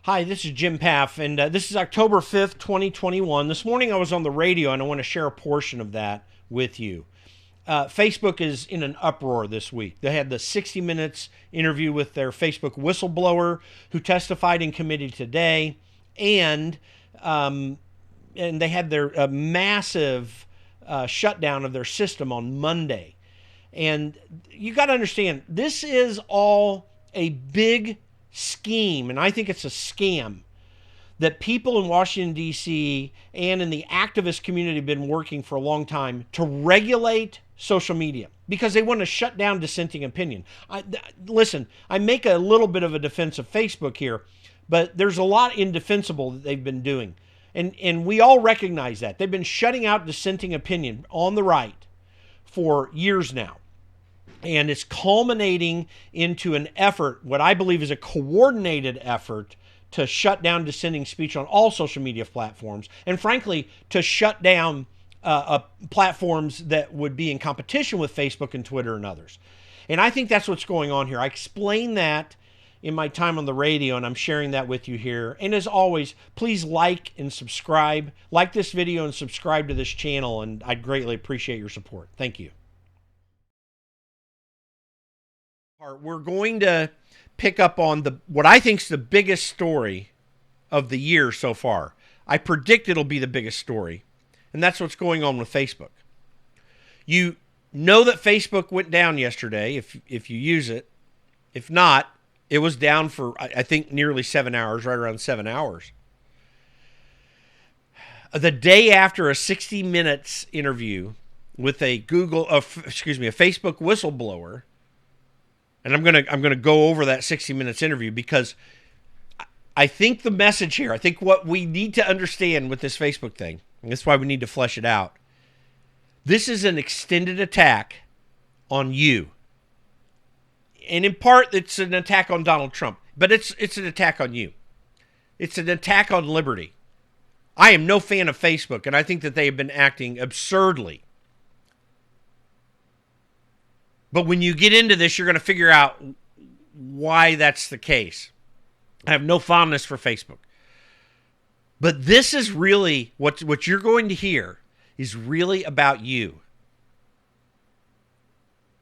Hi, this is Jim Paff, and this is October 5th, 2021. This morning I was on the radio, and I want to share a portion of that with you. Facebook is in an uproar this week. They had the 60 Minutes interview with their Facebook whistleblower who testified in committee today, and they had their massive shutdown of their system on Monday. And you got to understand, this is all a big scheme, and I think it's a scam that people in Washington, D.C. and in the activist community have been working for a long time to regulate social media because they want to shut down dissenting opinion. Listen, I make a little bit of a defense of Facebook here, but there's a lot indefensible that they've been doing. And we all recognize that. They've been shutting out dissenting opinion on the right for years now. And it's culminating into an effort, what I believe is a coordinated effort to shut down dissenting speech on all social media platforms. And frankly, to shut down platforms that would be in competition with Facebook and Twitter and others. And I think that's what's going on here. I explained that in my time on the radio, and I'm sharing that with you here. And as always, please like and subscribe. Like this video and subscribe to this channel, and I'd greatly appreciate your support. Thank you. We're going to pick up on what I think is the biggest story of the year so far. I predict it'll be the biggest story, and that's what's going on with Facebook. You know that Facebook went down yesterday if you use it. If not, it was down for, I think, nearly 7 hours, right around 7 hours. The day after a 60 Minutes interview with a Facebook whistleblower. And I'm gonna go over that 60 Minutes interview because I think the message here, I think what we need to understand with this Facebook thing, and that's why we need to flesh it out. This is an extended attack on you. And in part, it's an attack on Donald Trump, but it's an attack on you. It's an attack on liberty. I am no fan of Facebook, and I think that they have been acting absurdly. But when you get into this, you're going to figure out why that's the case. I have no fondness for Facebook. But this is really, what you're going to hear is really about you.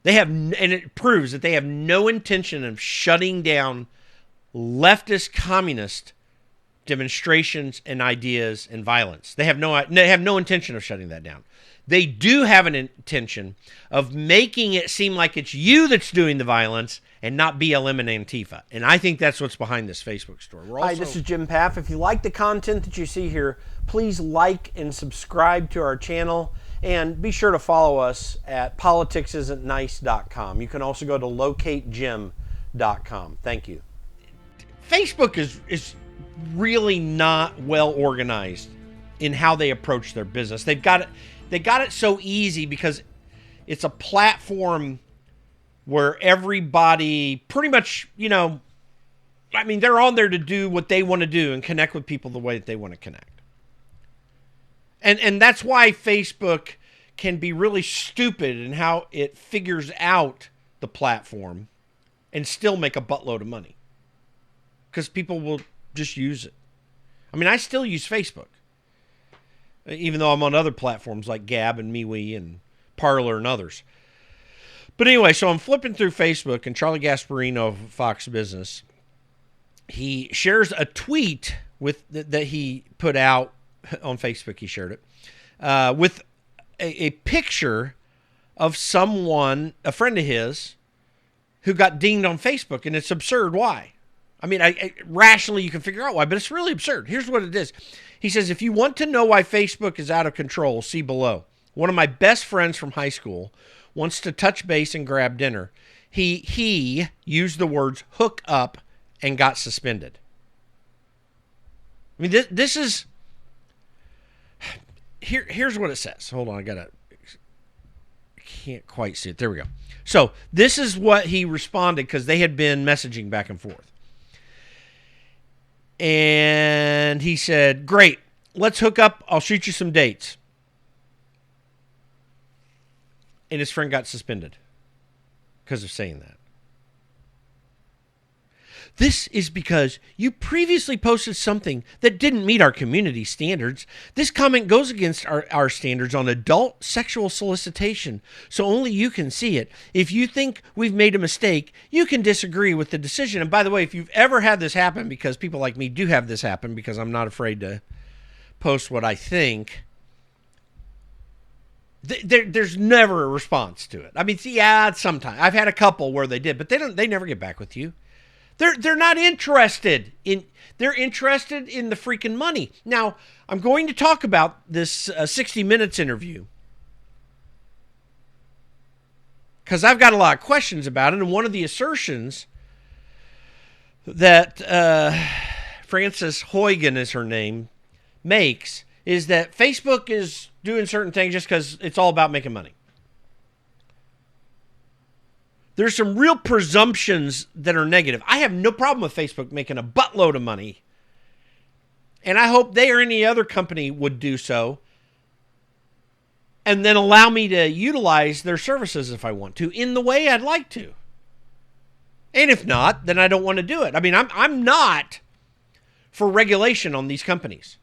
And it proves that they have no intention of shutting down leftist communist demonstrations and ideas and violence. They have no intention of shutting that down. They do have an intention of making it seem like it's you that's doing the violence and not BLM and Antifa. And I think that's what's behind this Facebook story. Hi, this is Jim Paff. If you like the content that you see here, please like and subscribe to our channel. And be sure to follow us at politicsisn'tnice.com. You can also go to locategym.com. Thank you. Facebook is really not well organized in how they approach their business. They got it so easy because it's a platform where everybody pretty much, they're on there to do what they want to do and connect with people the way that they want to connect. And that's why Facebook can be really stupid in how it figures out the platform and still make a buttload of money. Because people will just use it. I still use Facebook. Even though I'm on other platforms like Gab and MeWe and Parler and others. But anyway, so I'm flipping through Facebook, and Charlie Gasparino of Fox Business, he shares a tweet that he put out on Facebook. He shared it with a picture of someone, a friend of his, who got dinged on Facebook, and it's absurd. Why? Rationally you can figure out why, but it's really absurd. Here's what it is. He says, if you want to know why Facebook is out of control, see below. One of my best friends from high school wants to touch base and grab dinner. He used the words hook up and got suspended. This is... Here's what it says. Hold on, I can't quite see it. There we go. So this is what he responded because they had been messaging back and forth. And he said, great, let's hook up. I'll shoot you some dates. And his friend got suspended because of saying that. This is because you previously posted something that didn't meet our community standards. This comment goes against our standards on adult sexual solicitation, so only you can see it. If you think we've made a mistake, you can disagree with the decision. And by the way, if you've ever had this happen, because people like me do have this happen, because I'm not afraid to post what I think, there's never a response to it. I mean, sometimes I've had a couple where they did, but they never get back with you. They're not interested in. They're interested in the freaking money. Now, I'm going to talk about this 60 Minutes interview because I've got a lot of questions about it, and one of the assertions that Frances Huygens is her name makes is that Facebook is doing certain things just because it's all about making money. There's some real presumptions that are negative. I have no problem with Facebook making a buttload of money. And I hope they or any other company would do so. And then allow me to utilize their services if I want to, in the way I'd like to. And if not, then I don't want to do it. I mean, I'm not for regulation on these companies.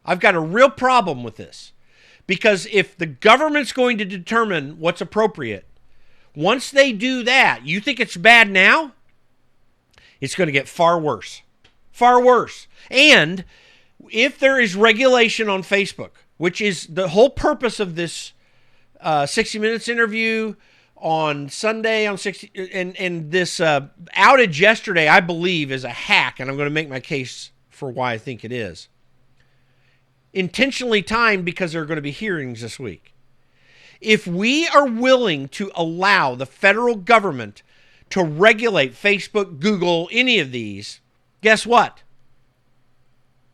I've got a real problem with this. Because if the government's going to determine what's appropriate, once they do that, you think it's bad now? It's going to get far worse. Far worse. And if there is regulation on Facebook, which is the whole purpose of this 60 Minutes interview on Sunday on 60, and this outage yesterday, I believe, is a hack, and I'm going to make my case for why I think it is. Intentionally timed because there are going to be hearings this week. If we are willing to allow the federal government to regulate Facebook, Google, any of these, guess what?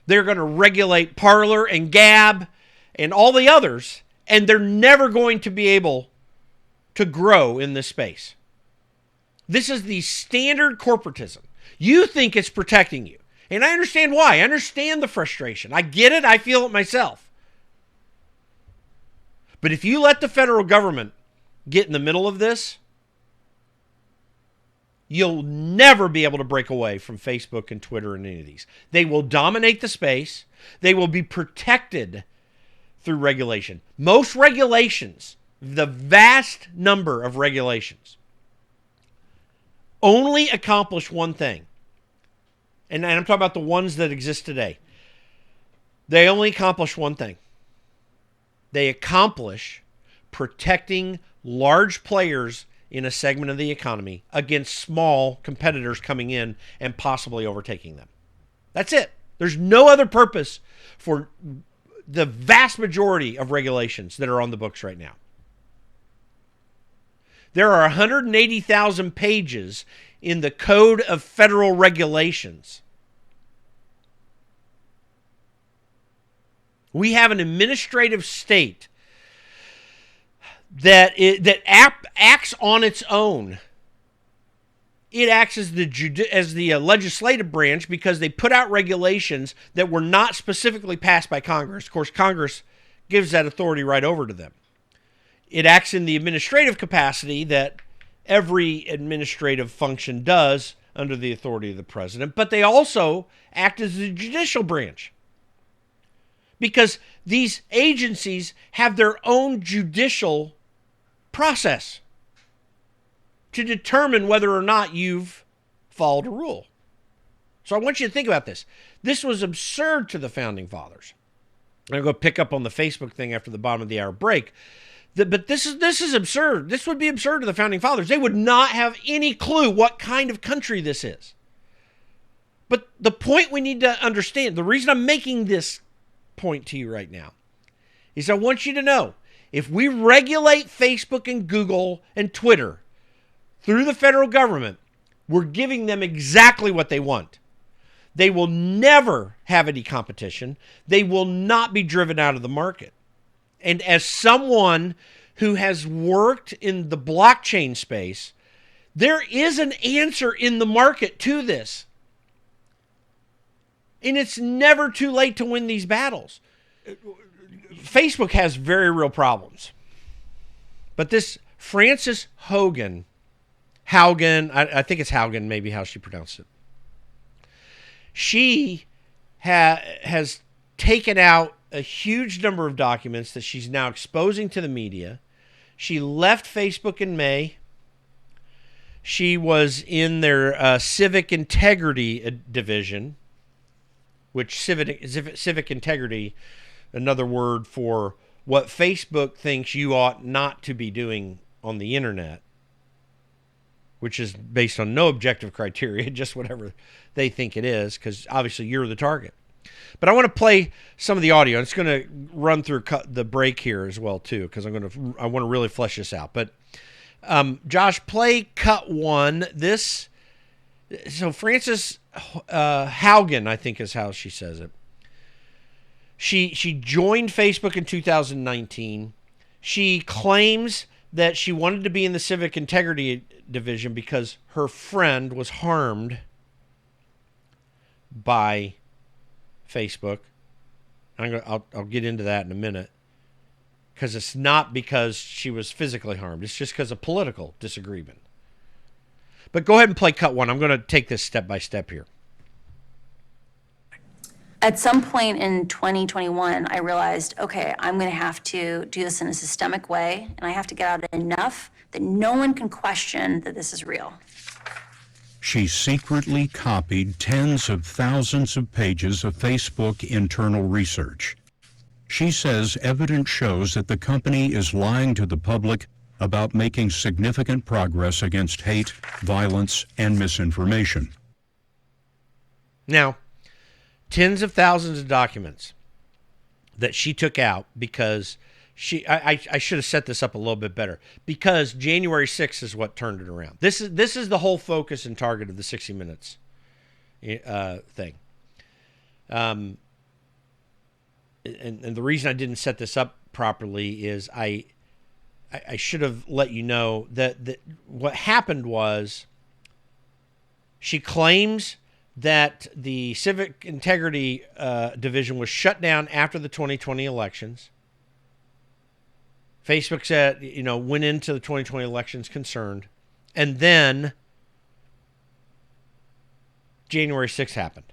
They're going to regulate Parler and Gab and all the others, and they're never going to be able to grow in this space. This is the standard corporatism. You think it's protecting you. And I understand why. I understand the frustration. I get it. I feel it myself. But if you let the federal government get in the middle of this, you'll never be able to break away from Facebook and Twitter and any of these. They will dominate the space. They will be protected through regulation. Most regulations, the vast number of regulations, only accomplish one thing. And I'm talking about the ones that exist today. They only accomplish one thing. They accomplish protecting large players in a segment of the economy against small competitors coming in and possibly overtaking them. That's it. There's no other purpose for the vast majority of regulations that are on the books right now. There are 180,000 pages in the Code of Federal Regulations. We have an administrative state that acts on its own. It acts as the legislative branch because they put out regulations that were not specifically passed by Congress. Of course, Congress gives that authority right over to them. It acts in the administrative capacity that every administrative function does under the authority of the president, but they also act as the judicial branch. Because these agencies have their own judicial process to determine whether or not you've followed a rule. So I want you to think about this. This was absurd to the Founding Fathers. I'm going to go pick up on the Facebook thing after the bottom of the hour break. But this is absurd. This would be absurd to the Founding Fathers. They would not have any clue what kind of country this is. But the point we need to understand, the reason I'm making this point to you right now, is I want you to know, if we regulate Facebook and Google and Twitter through the federal government, we're giving them exactly what they want. They will never have any competition. They will not be driven out of the market. And as someone who has worked in the blockchain space, there is an answer in the market to this. And it's never too late to win these battles. Facebook has very real problems. But this Frances Huygens Haugen, I think it's Haugen, maybe how she pronounced it. She has taken out a huge number of documents that she's now exposing to the media. She left Facebook in May. She was in their civic integrity division, which civic integrity, another word for what Facebook thinks you ought not to be doing on the internet, which is based on no objective criteria, just whatever they think it is, because obviously you're the target. But I want to play some of the audio. It's going to run through the break here as well, too, because I want to really flesh this out. But Josh, play cut 1. So Frances Haugen, I think is how she says it. She joined Facebook in 2019. She claims that she wanted to be in the civic integrity division because her friend was harmed by Facebook. I'll get into that in a minute, because it's not because she was physically harmed. It's just because of political disagreement. But go ahead and play cut 1. I'm going to take this step by step here. At some point in 2021, I realized, okay, I'm going to have to do this in a systemic way, and I have to get out enough that no one can question that this is real. She secretly copied tens of thousands of pages of Facebook internal research. She says evidence shows that the company is lying to the public about making significant progress against hate, violence, and misinformation. Now, tens of thousands of documents that she took out because I should have set this up a little bit better, because January 6th is what turned it around. This is the whole focus and target of the 60 Minutes thing. And the reason I didn't set this up properly is I should have let you know that what happened was she claims that the civic integrity division was shut down after the 2020 elections. Facebook said, went into the 2020 elections concerned. And then January 6th happened.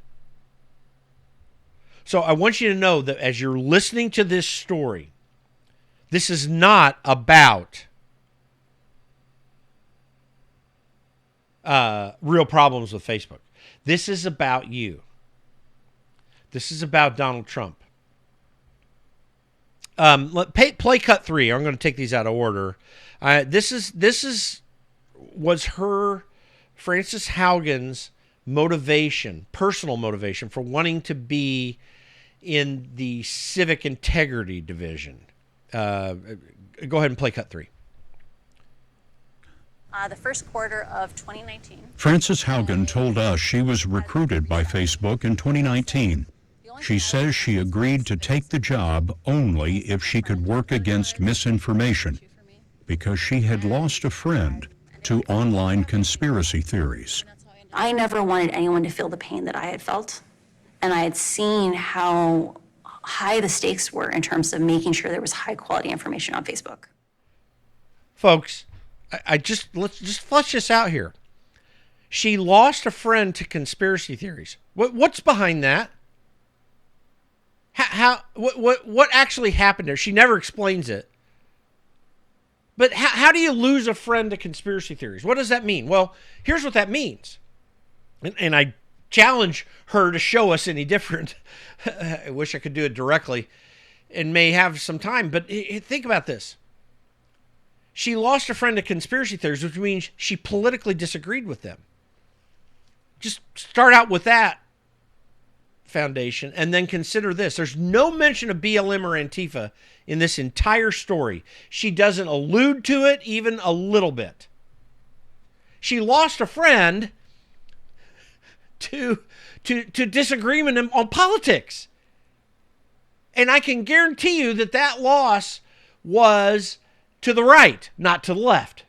So I want you to know that as you're listening to this story, this is not about real problems with Facebook. This is about you. This is about Donald Trump. Play cut 3. I'm going to take these out of order. This was Frances Haugen's motivation, personal motivation for wanting to be in the civic integrity division. Go ahead and play cut 3. The first quarter of 2019. Frances Haugen told us she was recruited by Facebook in 2019. She says she agreed to take the job only if she could work against misinformation, because she had lost a friend to online conspiracy theories. I never wanted anyone to feel the pain that I had felt, and I had seen how high the stakes were in terms of making sure there was high quality information on Facebook. Folks, let's just flesh this out here. She lost a friend to conspiracy theories. What's behind that? What actually happened there? She never explains it. But how do you lose a friend to conspiracy theories? What does that mean? Well, here's what that means. And I challenge her to show us any different. I wish I could do it directly and may have some time. But think about this. She lost a friend to conspiracy theories, which means she politically disagreed with them. Just start out with that foundation, and then consider this. There's no mention of BLM or Antifa in this entire story. She doesn't allude to it even a little bit. She lost a friend to disagreement on politics. And I can guarantee you that loss was to the right, not to the left.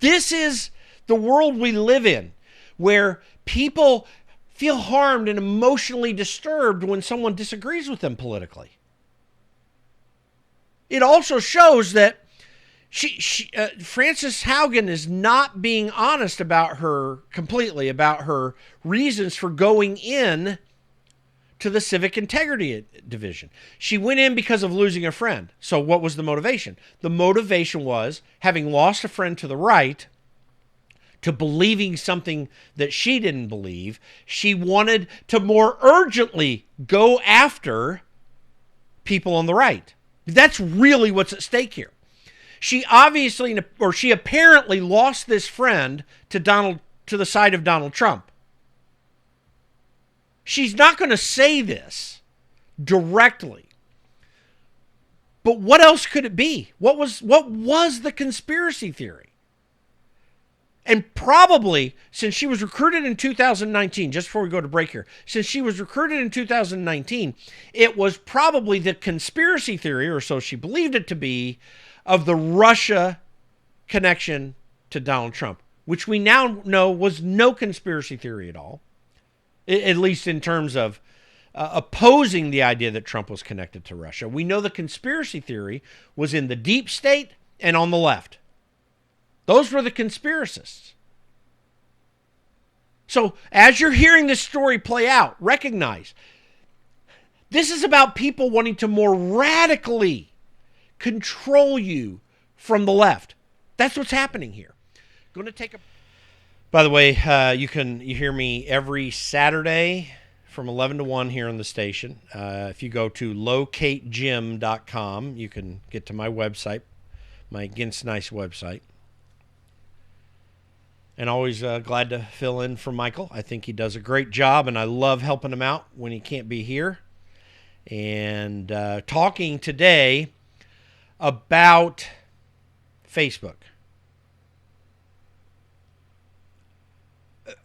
This is the world we live in, where people feel harmed and emotionally disturbed when someone disagrees with them politically. it also shows that Frances Haugen is not being honest about her reasons for going in to the Civic Integrity Division. She went in because of losing a friend. So what was the motivation? The motivation was, having lost a friend to the right, to believing something that she didn't believe, she wanted to more urgently go after people on the right. That's really what's at stake here. She apparently lost this friend to the side of Donald Trump. She's not going to say this directly. But what else could it be? What was the conspiracy theory? And probably, since she was recruited in 2019, just before we go to break here, since she was recruited in 2019, it was probably the conspiracy theory, or so she believed it to be, of the Russia connection to Donald Trump, which we now know was no conspiracy theory at all, at least in terms of opposing the idea that Trump was connected to Russia. We know the conspiracy theory was in the deep state and on the left. Those were the conspiracists. So as you're hearing this story play out, recognize this is about people wanting to more radically control you from the left. That's what's happening here. Going to take a. By the way, you hear me every Saturday from 11 to 1 here on the station. If you go to locategym.com, you can get to my website, my Against Nice website. And always glad to fill in for Michael. I think he does a great job, and I love helping him out when he can't be here. And talking today about Facebook.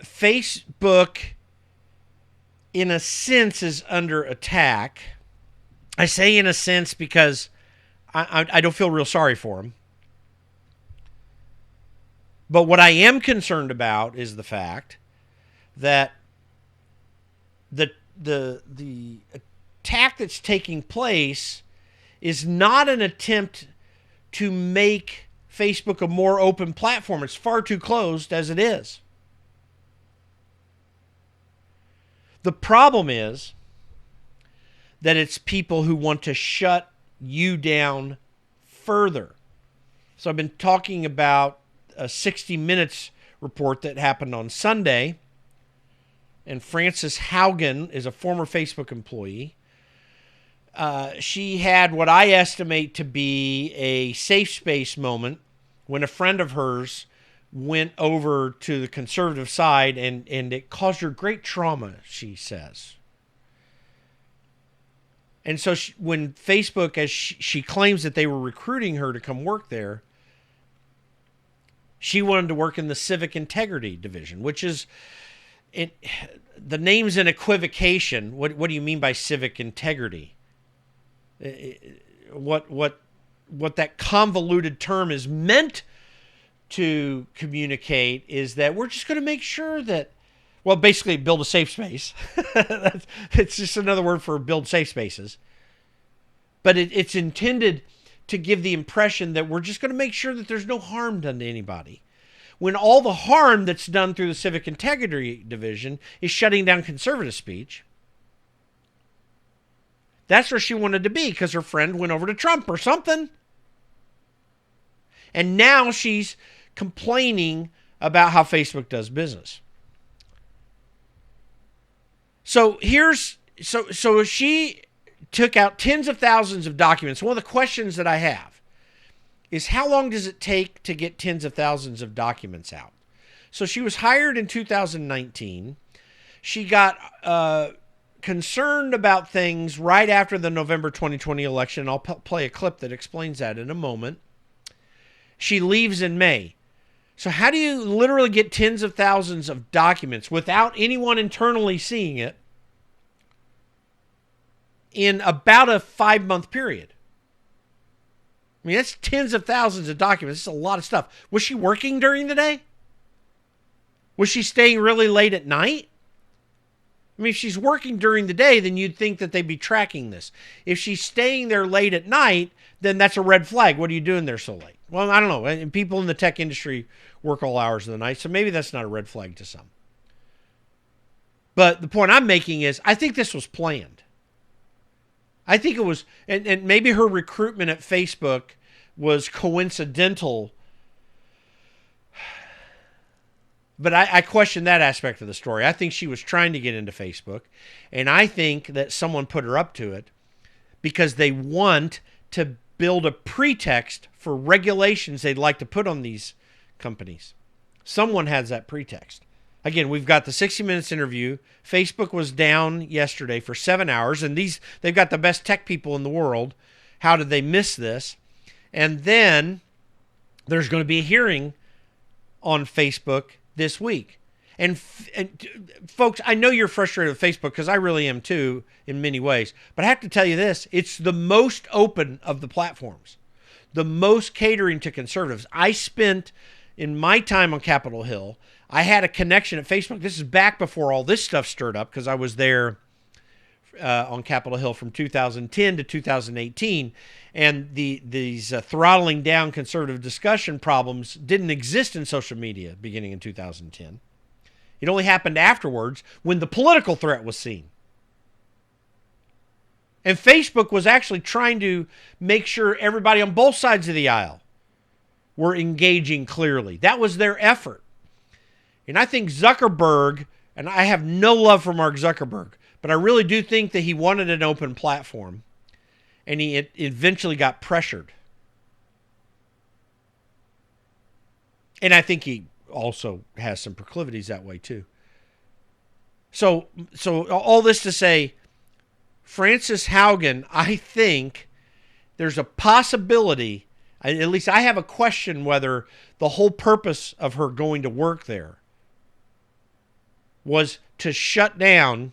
Facebook, in a sense, is under attack. I say in a sense because I don't feel real sorry for him. But what I am concerned about is the fact that the attack that's taking place is not an attempt to make Facebook a more open platform. It's far too closed as it is. The problem is that it's people who want to shut you down further. So I've been talking about a 60 Minutes report that happened on Sunday, and Frances Haugen is a former Facebook employee. She had what I estimate to be a safe space moment when a friend of hers went over to the conservative side, and it caused her great trauma, she says. And so when Facebook, as she claims that they were recruiting her to come work there, she wanted to work in the Civic Integrity Division, which is, the name's an equivocation. What do you mean by civic integrity? What that convoluted term is meant to communicate is that we're just going to make sure that, well, basically build a safe space. It's just another word for build safe spaces. But it's intended to give the impression that we're just going to make sure that there's no harm done to anybody. When all the harm that's done through the Civic Integrity Division is shutting down conservative speech. That's where she wanted to be because her friend went over to Trump or something. And now she's complaining about how Facebook does business. So she took out tens of thousands of documents. One of the questions that I have is, how long does it take to get tens of thousands of documents out? So she was hired in 2019. She got concerned about things right after the November 2020 election. I'll play a clip that explains that in a moment. She leaves in May. So how do you literally get tens of thousands of documents without anyone internally seeing it in about a 5-month period? I mean, that's tens of thousands of documents. It's a lot of stuff. Was she working during the day? Was she staying really late at night? I mean, if she's working during the day, then you'd think that they'd be tracking this. If she's staying there late at night, then that's a red flag. What are you doing there so late? Well, I don't know. And people in the tech industry work all hours of the night, so maybe that's not a red flag to some. But the point I'm making is I think this was planned. I think it was, and maybe her recruitment at Facebook was coincidental. But I question that aspect of the story. I think she was trying to get into Facebook, and I think that someone put her up to it because they want to build a pretext for regulations they'd like to put on these companies. Someone has that pretext. Again, we've got the 60 Minutes interview. Facebook was down yesterday for 7 hours, and they've got the best tech people in the world. How did they miss this? And then there's going to be a hearing on Facebook this week. And folks, I know you're frustrated with Facebook because I really am too in many ways. But I have to tell you this, it's the most open of the platforms, the most catering to conservatives. I spent, in my time on Capitol Hill, I had a connection at Facebook. This is back before all this stuff stirred up because I was there on Capitol Hill from 2010 to 2018. And these throttling down conservative discussion problems didn't exist in social media beginning in 2010. It only happened afterwards when the political threat was seen. And Facebook was actually trying to make sure everybody on both sides of the aisle were engaging clearly. That was their effort. And I think Zuckerberg, and I have no love for Mark Zuckerberg, but I really do think that he wanted an open platform, and he eventually got pressured. And I think he also has some proclivities that way too. So all this to say, Frances Haugen, I think there's a possibility, at least I have a question whether the whole purpose of her going to work there was to shut down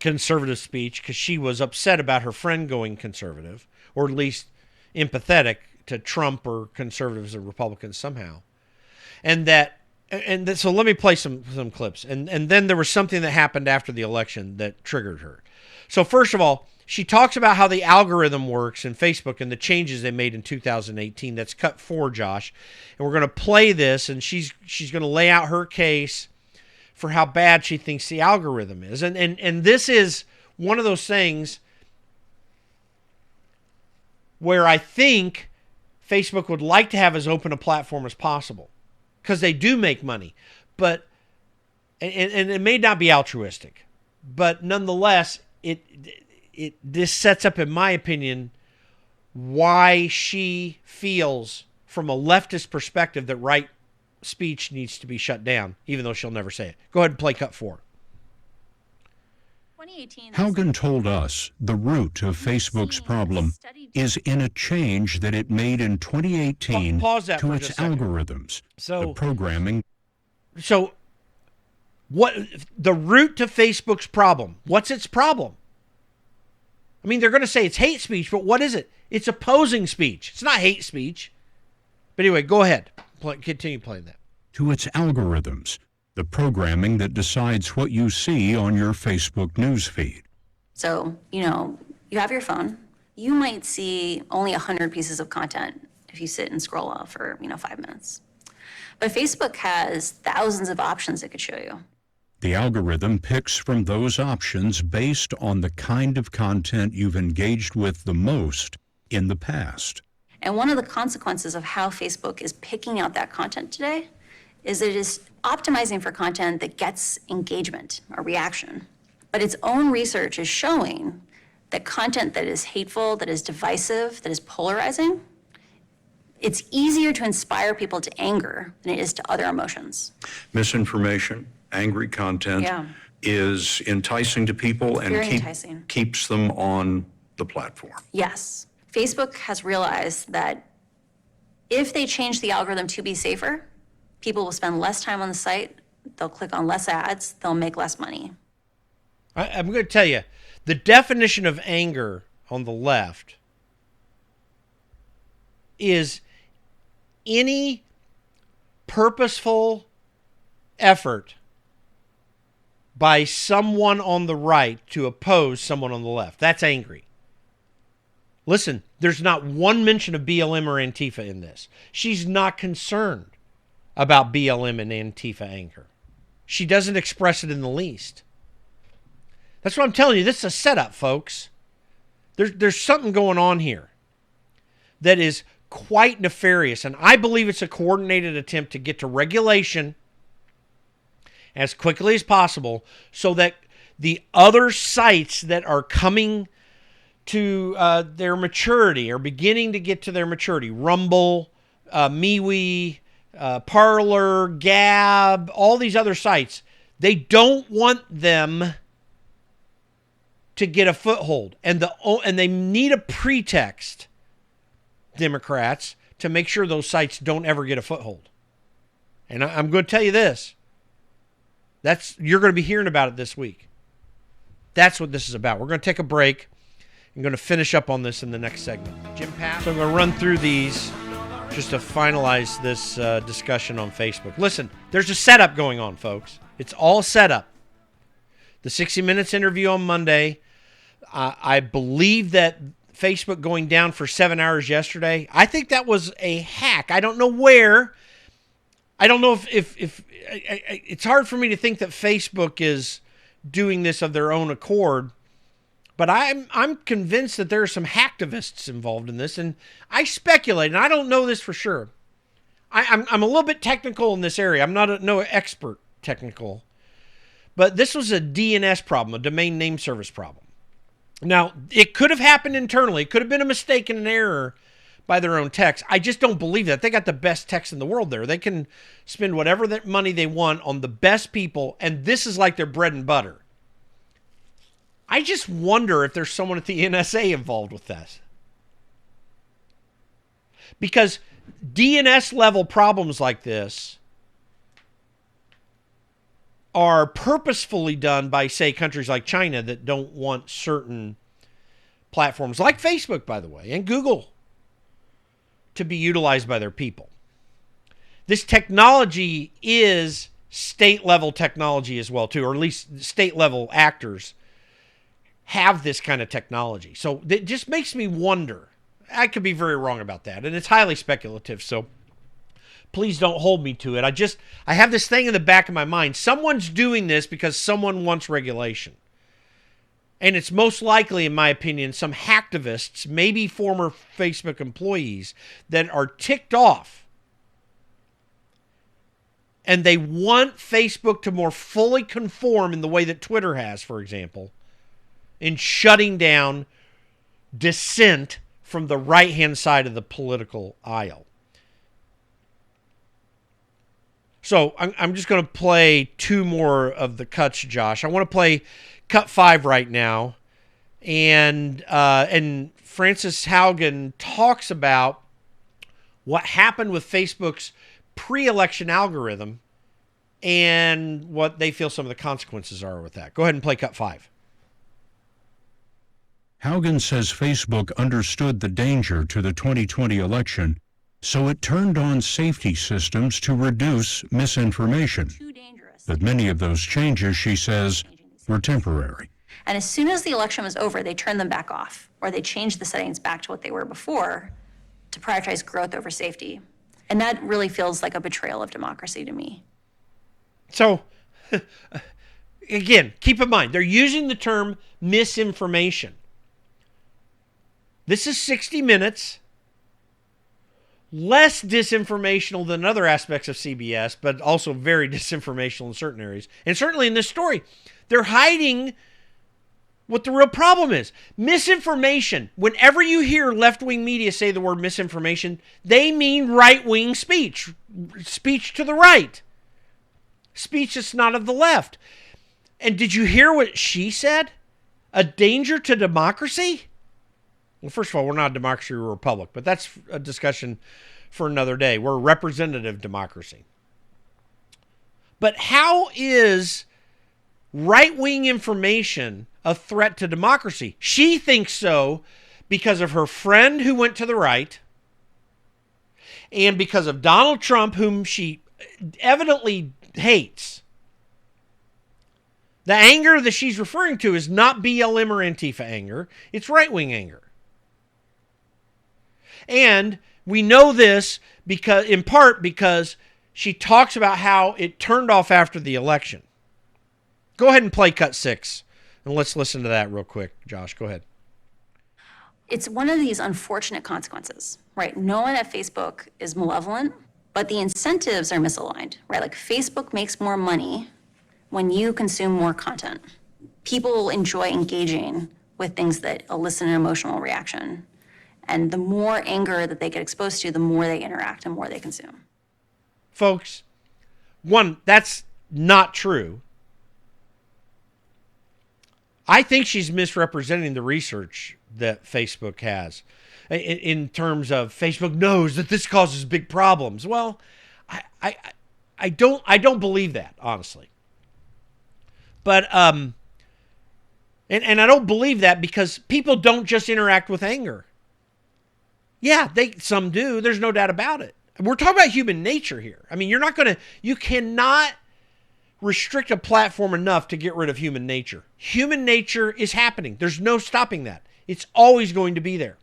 conservative speech because she was upset about her friend going conservative, or at least empathetic to Trump or conservatives or Republicans somehow. So let me play some clips. And then there was something that happened after the election that triggered her. So first of all, she talks about how the algorithm works in Facebook and the changes they made in 2018. That's cut 4, Josh. And we're going to play this, and she's going to lay out her case for how bad she thinks the algorithm is. And this is one of those things where I think Facebook would like to have as open a platform as possible because they do make money. But and it may not be altruistic, but nonetheless, this sets up, in my opinion, why she feels from a leftist perspective that right speech needs to be shut down, even though she'll never say it. Go ahead and play cut 4. 2018. Haugen told us the root of Facebook's problem is in a change that it made in 2018 Pause that to for its just a second. algorithms, So- the programming. So what the root to Facebook's problem? What's its problem? I mean, they're going to say it's hate speech, but what is it? It's opposing speech. It's not hate speech. But anyway, go ahead. Continue playing that. To its algorithms, the programming that decides what you see on your Facebook newsfeed. So, you have your phone. You might see only 100 pieces of content if you sit and scroll off for, 5 minutes. But Facebook has thousands of options it could show you. The algorithm picks from those options based on the kind of content you've engaged with the most in the past. And one of the consequences of how Facebook is picking out that content today is it is optimizing for content that gets engagement or reaction. But its own research is showing that content that is hateful, that is divisive, that is polarizing, it's easier to inspire people to anger than it is to other emotions. Misinformation, angry content Yeah. is enticing to people and Very enticing. keeps them on the platform. Yes. Facebook has realized that if they change the algorithm to be safer, people will spend less time on the site, they'll click on less ads, they'll make less money. I'm going to tell you, the definition of anger on the left is any purposeful effort by someone on the right to oppose someone on the left. That's angry. Listen, there's not one mention of BLM or Antifa in this. She's not concerned about BLM and Antifa anger. She doesn't express it in the least. That's what I'm telling you. This is a setup, folks. There's something going on here that is quite nefarious, and I believe it's a coordinated attempt to get to regulation as quickly as possible so that the other sites that are coming to their maturity, are beginning to get to their maturity, Rumble, MeWe, Parler, Gab, all these other sites, they don't want them to get a foothold. And they need a pretext, Democrats, to make sure those sites don't ever get a foothold. And I'm going to tell you this. You're going to be hearing about it this week. That's what this is about. We're going to take a break. I'm going to finish up on this in the next segment. Jim Papp. So I'm going to run through these just to finalize this discussion on Facebook. Listen, there's a setup going on, folks. It's all set up. The 60 Minutes interview on Monday, I believe that Facebook going down for 7 hours yesterday, I think that was a hack. I don't know where. I don't know if it's hard for me to think that Facebook is doing this of their own accord, but I'm convinced that there are some hacktivists involved in this, and I speculate, and I don't know this for sure. I'm a little bit technical in this area. I'm not no expert technical, but this was a DNS problem, a domain name service problem. Now, it could have happened internally. It could have been a mistake and an error by their own techs. I just don't believe that. They got the best techs in the world there. They can spend whatever money they want on the best people, and this is like their bread and butter. I just wonder if there's someone at the NSA involved with this. Because DNS level problems like this are purposefully done by, say, countries like China that don't want certain platforms, like Facebook, by the way, and Google, to be utilized by their people. This technology is state-level technology as well, too, or at least state-level actors have this kind of technology. So it just makes me wonder. I could be very wrong about that, and it's highly speculative, so please don't hold me to it. I have this thing in the back of my mind. Someone's doing this because someone wants regulation. And it's most likely, in my opinion, some hacktivists, maybe former Facebook employees, that are ticked off. And they want Facebook to more fully conform in the way that Twitter has, for example, in shutting down dissent from the right-hand side of the political aisle. So I'm just going to play two more of the cuts, Josh. I want to play cut 5 right now. And Frances Haugen talks about what happened with Facebook's pre-election algorithm and what they feel some of the consequences are with that. Go ahead and play cut 5. Haugen says Facebook understood the danger to the 2020 election, so it turned on safety systems to reduce misinformation. Too dangerous. But many of those changes, she says, were temporary. And as soon as the election was over, they turned them back off, or they changed the settings back to what they were before to prioritize growth over safety. And that really feels like a betrayal of democracy to me. So, again, keep in mind, they're using the term misinformation. This is 60 Minutes. Less disinformational than other aspects of CBS, but also very disinformational in certain areas. And certainly in this story, they're hiding what the real problem is. Misinformation. Whenever you hear left-wing media say the word misinformation, they mean right-wing speech. Speech to the right. Speech that's not of the left. And did you hear what she said? A danger to democracy? Well, first of all, we're not a democracy, we're a republic, but that's a discussion for another day. We're a representative democracy. But how is right-wing information a threat to democracy? She thinks so because of her friend who went to the right and because of Donald Trump, whom she evidently hates. The anger that she's referring to is not BLM or Antifa anger. It's right-wing anger. And we know this because, in part because she talks about how it turned off after the election. Go ahead and play cut 6, and let's listen to that real quick. Josh, go ahead. It's one of these unfortunate consequences, right? No one at Facebook is malevolent, but the incentives are misaligned, right? Like Facebook makes more money when you consume more content. People enjoy engaging with things that elicit an emotional reaction. And the more anger that they get exposed to, the more they interact and more they consume. Folks, one, that's not true. I think she's misrepresenting the research that Facebook has in terms of Facebook knows that this causes big problems. Well, I don't believe that, honestly. But and I don't believe that because people don't just interact with anger. Yeah, some do. There's no doubt about it. We're talking about human nature here. I mean, you cannot restrict a platform enough to get rid of human nature. Human nature is happening. There's no stopping that. It's always going to be there.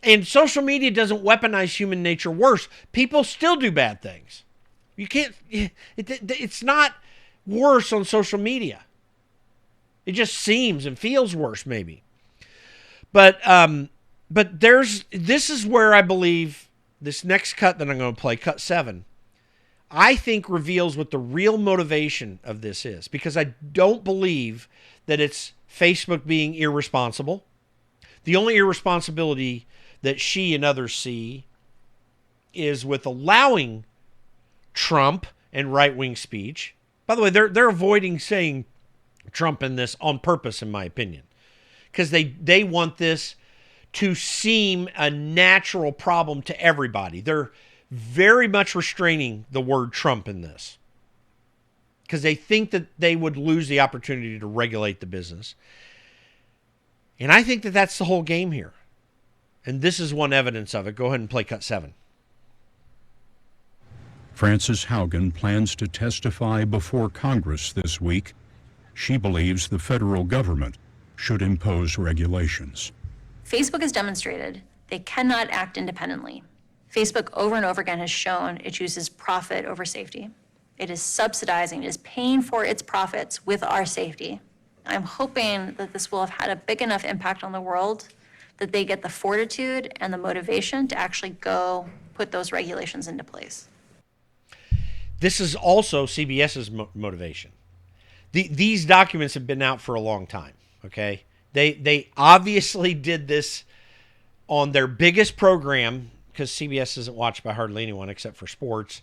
And social media doesn't weaponize human nature worse. People still do bad things. You can't, it's not worse on social media. It just seems and feels worse maybe. But this is where I believe this next cut that I'm going to play, cut 7, I think reveals what the real motivation of this is, because I don't believe that it's Facebook being irresponsible. The only irresponsibility that she and others see is with allowing Trump and right-wing speech. By the way, they're avoiding saying Trump in this on purpose, in my opinion, because they want this to seem a natural problem to everybody. They're very much restraining the word Trump in this because they think that they would lose the opportunity to regulate the business. And I think that that's the whole game here. And this is one evidence of it. Go ahead and play cut 7. Frances Haugen plans to testify before Congress this week. She believes the federal government should impose regulations. Facebook has demonstrated they cannot act independently. Facebook over and over again has shown it chooses profit over safety. It is subsidizing, it is paying for its profits with our safety. I'm hoping that this will have had a big enough impact on the world that they get the fortitude and the motivation to actually go put those regulations into place. This is also CBS's motivation. These documents have been out for a long time, okay? They obviously did this on their biggest program, because CBS isn't watched by hardly anyone except for sports.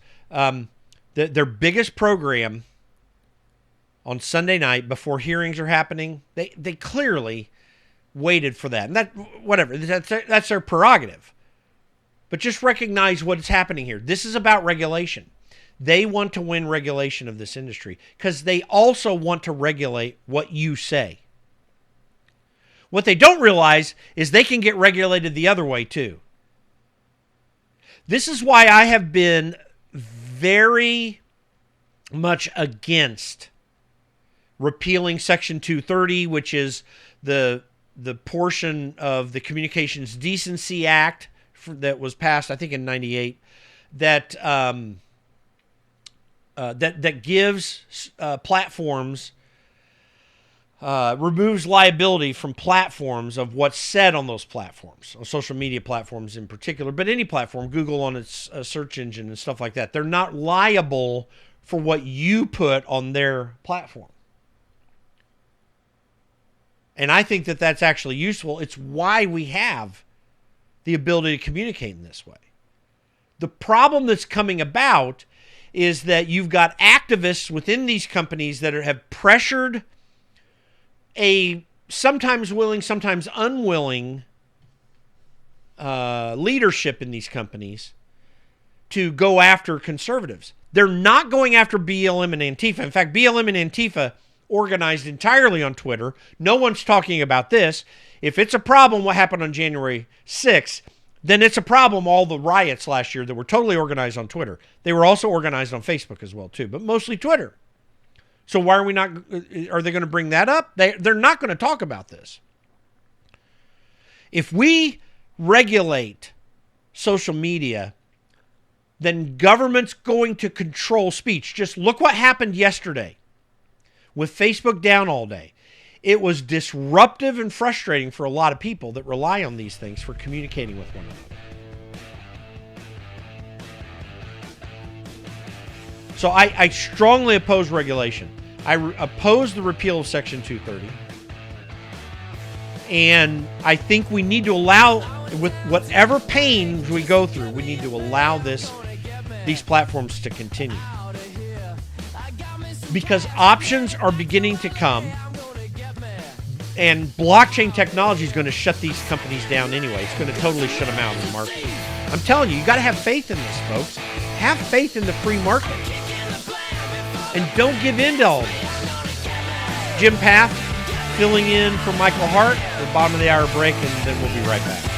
Their biggest program on Sunday night before hearings are happening, they clearly waited for that. And that, whatever, that's their prerogative. But just recognize what is happening here. This is about regulation. They want to win regulation of this industry because they also want to regulate what you say. What they don't realize is they can get regulated the other way too. This is why I have been very much against repealing Section 230, which is the portion of the Communications Decency Act that was passed, I think, in '98, that gives platforms, removes liability from platforms of what's said on those platforms, on social media platforms in particular, but any platform, Google on its search engine and stuff like that. They're not liable for what you put on their platform. And I think that that's actually useful. It's why we have the ability to communicate in this way. The problem that's coming about is that you've got activists within these companies that have pressured a sometimes willing, sometimes unwilling leadership in these companies to go after conservatives. They're not going after BLM and Antifa. In fact, BLM and Antifa organized entirely on Twitter. No one's talking about this. If it's a problem, what happened on January 6th, then it's a problem, all the riots last year that were totally organized on Twitter. They were also organized on Facebook as well, too, but mostly Twitter. So why are we not? Are they going to bring that up? They're not going to talk about this. If we regulate social media, then government's going to control speech. Just look what happened yesterday with Facebook down all day. It was disruptive and frustrating for a lot of people that rely on these things for communicating with one another. So I strongly oppose regulation. I oppose the repeal of Section 230. And I think we need to allow, with whatever pain we go through, we need to allow these platforms to continue. Because options are beginning to come, and blockchain technology is going to shut these companies down anyway. It's going to totally shut them out of the market. I'm telling you, you got to have faith in this, folks. Have faith in the free market. And don't give in to all this. Jim Path filling in for Michael Hart. The bottom of the hour break, and then we'll be right back.